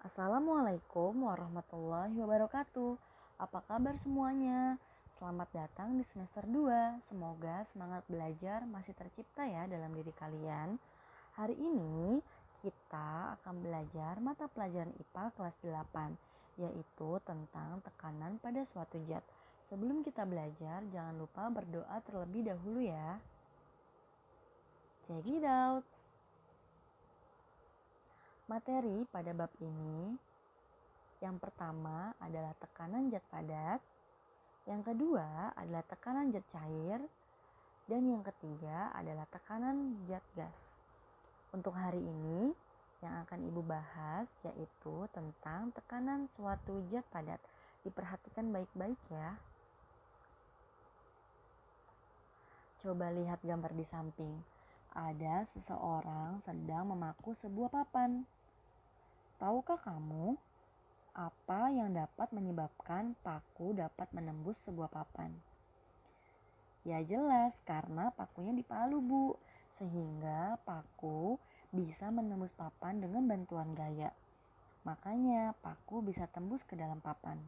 Assalamualaikum warahmatullahi wabarakatuh. Apa kabar semuanya? Selamat datang di semester 2. Semoga semangat belajar masih tercipta ya dalam diri kalian. Hari ini kita akan belajar mata pelajaran IPA kelas 8, yaitu tentang tekanan pada suatu zat. Sebelum kita belajar, jangan lupa berdoa terlebih dahulu ya. Check it out. Materi pada bab ini yang pertama adalah tekanan zat padat, yang kedua adalah tekanan zat cair, dan yang ketiga adalah tekanan zat gas. Untuk hari ini yang akan Ibu bahas yaitu tentang tekanan suatu zat padat. Diperhatikan baik-baik ya. Coba lihat gambar di samping. Ada seseorang sedang memaku sebuah papan. Tahukah kamu apa yang dapat menyebabkan paku dapat menembus sebuah papan? Ya jelas, karena pakunya dipalu Bu, sehingga paku bisa menembus papan dengan bantuan gaya. Makanya paku bisa tembus ke dalam papan.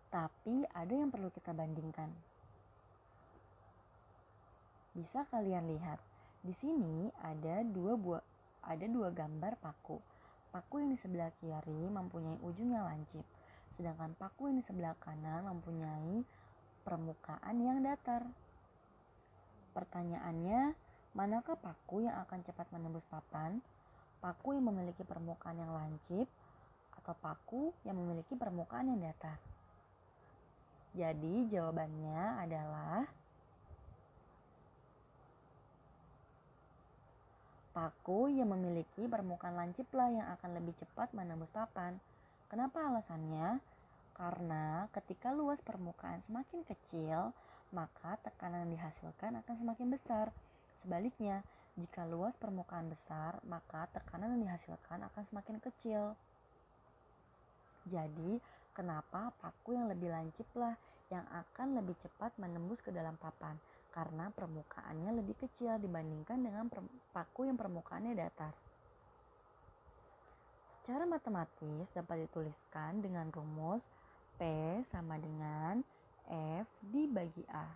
Tapi ada yang perlu kita bandingkan. Bisa kalian lihat, di sini ada dua gambar paku. Paku yang di sebelah kiri mempunyai ujung yang lancip, sedangkan paku yang di sebelah kanan mempunyai permukaan yang datar. Pertanyaannya, manakah paku yang akan cepat menembus papan? Paku yang memiliki permukaan yang lancip atau paku yang memiliki permukaan yang datar? Jadi jawabannya adalah paku yang memiliki permukaan lanciplah yang akan lebih cepat menembus papan. Kenapa alasannya? Karena ketika luas permukaan semakin kecil, maka tekanan yang dihasilkan akan semakin besar. Sebaliknya, jika luas permukaan besar, maka tekanan yang dihasilkan akan semakin kecil. Jadi, kenapa paku yang lebih lanciplah yang akan lebih cepat menembus ke dalam papan? Karena permukaannya lebih kecil dibandingkan dengan paku yang permukaannya datar. Secara matematis dapat dituliskan dengan rumus P sama dengan F dibagi A.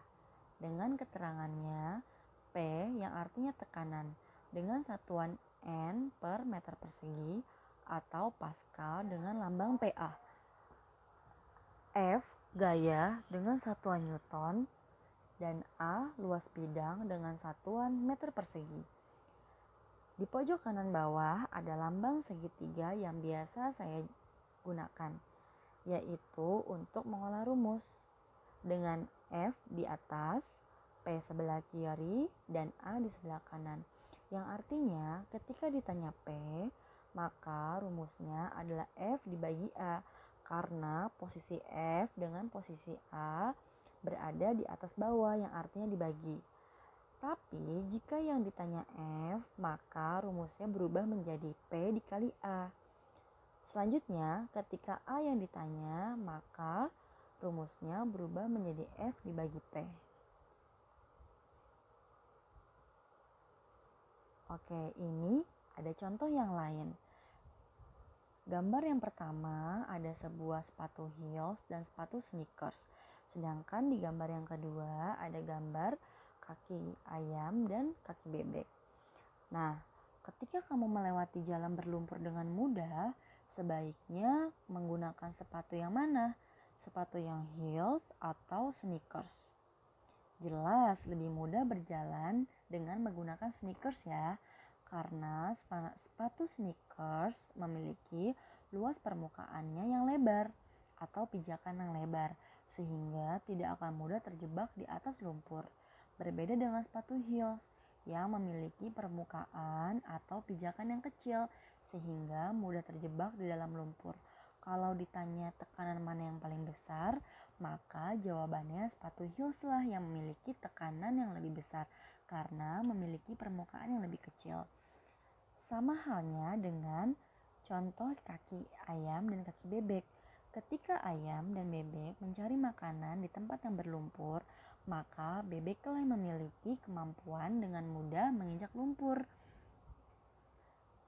Dengan keterangannya P yang artinya tekanan dengan satuan N per meter persegi atau Pascal dengan lambang PA. F gaya dengan satuan Newton dan A luas bidang dengan satuan meter persegi. Di pojok kanan bawah ada lambang segitiga yang biasa saya gunakan, yaitu untuk mengolah rumus dengan F di atas, P sebelah kiri, dan A di sebelah kanan. Yang artinya ketika ditanya P, maka rumusnya adalah F dibagi A, karena posisi F dengan posisi A berada di atas bawah yang artinya dibagi. Tapi jika yang ditanya F, maka rumusnya berubah menjadi P dikali A. Selanjutnya, ketika A yang ditanya, maka rumusnya berubah menjadi F dibagi P. Oke, ini ada contoh yang lain. Gambar yang pertama ada sebuah sepatu heels dan sepatu sneakers. Sedangkan di gambar yang kedua ada gambar kaki ayam dan kaki bebek. Nah, ketika kamu melewati jalan berlumpur dengan mudah, sebaiknya menggunakan sepatu yang mana? Sepatu yang heels atau sneakers? Jelas lebih mudah berjalan dengan menggunakan sneakers ya, karena sepatu sneakers memiliki luas permukaannya yang lebar atau pijakan yang lebar, sehingga tidak akan mudah terjebak di atas lumpur. Berbeda dengan sepatu heels yang memiliki permukaan atau pijakan yang kecil sehingga mudah terjebak di dalam lumpur. Kalau ditanya tekanan mana yang paling besar, maka jawabannya sepatu heels lah yang memiliki tekanan yang lebih besar karena memiliki permukaan yang lebih kecil. Sama halnya dengan contoh kaki ayam dan kaki bebek. Ketika ayam dan bebek mencari makanan di tempat yang berlumpur, maka bebeklah yang memiliki kemampuan dengan mudah menginjak lumpur.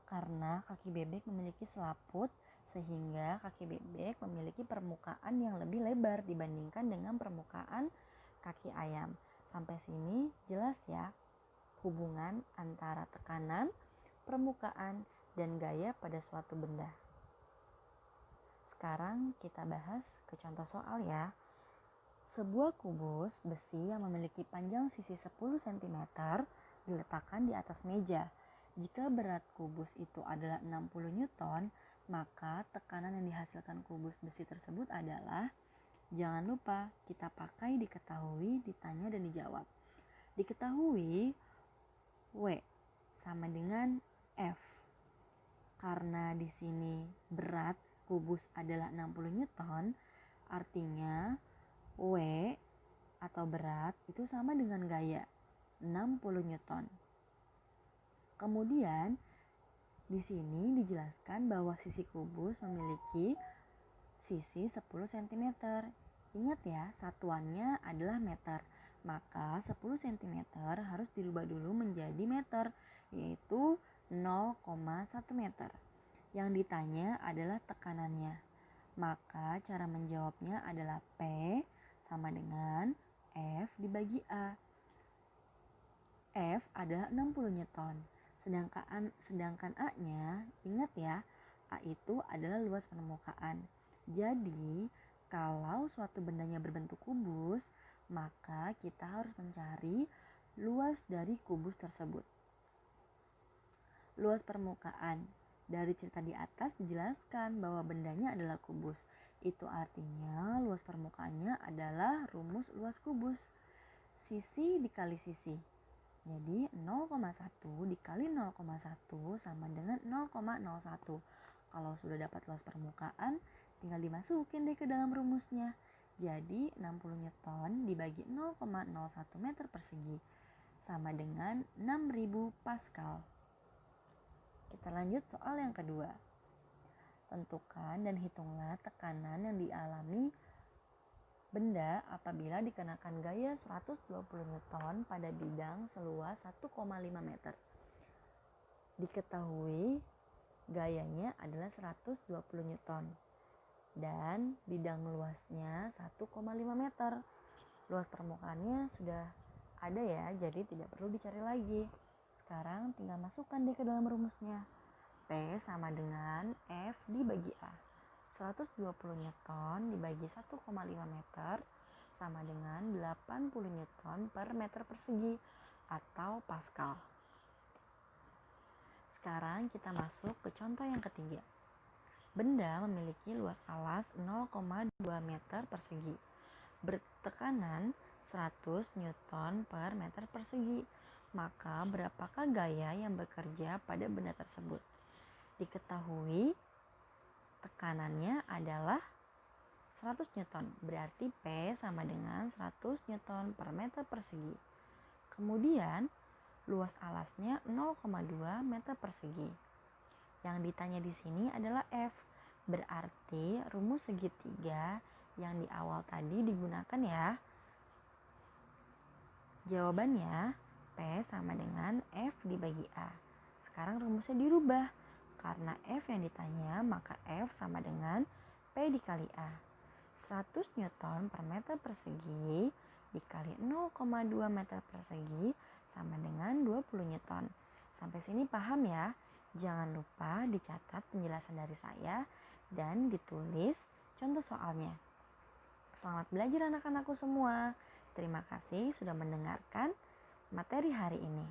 Karena kaki bebek memiliki selaput, sehingga kaki bebek memiliki permukaan yang lebih lebar dibandingkan dengan permukaan kaki ayam. Sampai sini jelas ya hubungan antara tekanan, permukaan, dan gaya pada suatu benda. Sekarang kita bahas ke contoh soal ya. Sebuah kubus besi yang memiliki panjang sisi 10 cm diletakkan di atas meja. Jika berat kubus itu adalah 60 Newton, maka tekanan yang dihasilkan kubus besi tersebut adalah, jangan lupa kita pakai diketahui, ditanya, dan dijawab. Diketahui W sama dengan F. Karena di sini berat kubus adalah 60 Newton, artinya W atau berat itu sama dengan gaya 60 Newton. Kemudian di sini dijelaskan bahwa sisi kubus memiliki sisi 10 cm. Ingat ya, satuannya adalah meter. Maka 10 cm harus dirubah dulu menjadi meter, yaitu 0,1 meter. Yang ditanya adalah tekanannya. Maka cara menjawabnya adalah P sama dengan F dibagi A. F adalah 60 Newton. Sedangkan A-nya, ingat ya, A itu adalah luas permukaan. Jadi, kalau suatu bendanya berbentuk kubus, maka kita harus mencari luas dari kubus tersebut. Luas permukaan. Dari cerita di atas dijelaskan bahwa bendanya adalah kubus. Itu artinya luas permukaannya adalah rumus luas kubus. Sisi dikali sisi. Jadi 0,1 dikali 0,1 sama dengan 0,01. Kalau sudah dapat luas permukaan, tinggal dimasukin deh ke dalam rumusnya. Jadi 60 Newton dibagi 0,01 meter persegi sama dengan 6000 Pascal. Kita lanjut soal yang kedua. Tentukan dan hitunglah tekanan yang dialami benda apabila dikenakan gaya 120 Newton pada bidang seluas 1,5 meter. Diketahui gayanya adalah 120 Newton dan bidang luasnya 1,5 meter. Luas permukaannya sudah ada ya, jadi tidak perlu dicari lagi. Sekarang tinggal masukkan deh ke dalam rumusnya. P sama dengan F dibagi A. 120 Newton dibagi 1,5 meter sama dengan 80 Newton per meter persegi atau Pascal. Sekarang kita masuk ke contoh yang ketiga. Benda memiliki luas alas 0,2 meter persegi. Bertekanan 100 Newton per meter persegi. Maka berapakah gaya yang bekerja pada benda tersebut? Diketahui tekanannya adalah 100 Newton, berarti P sama dengan 100 Newton per meter persegi. Kemudian luas alasnya 0,2 meter persegi. Yang ditanya di sini adalah F, berarti rumus segitiga yang di awal tadi digunakan ya. Jawabannya P sama dengan F dibagi A. Sekarang rumusnya dirubah. Karena F yang ditanya, maka F sama dengan P dikali A. 100 Newton per meter persegi dikali 0,2 meter persegi sama dengan 20 Newton. Sampai sini paham ya? Jangan lupa dicatat penjelasan dari saya dan ditulis contoh soalnya. Selamat belajar anak-anakku semua. Terima kasih sudah mendengarkan materi hari ini.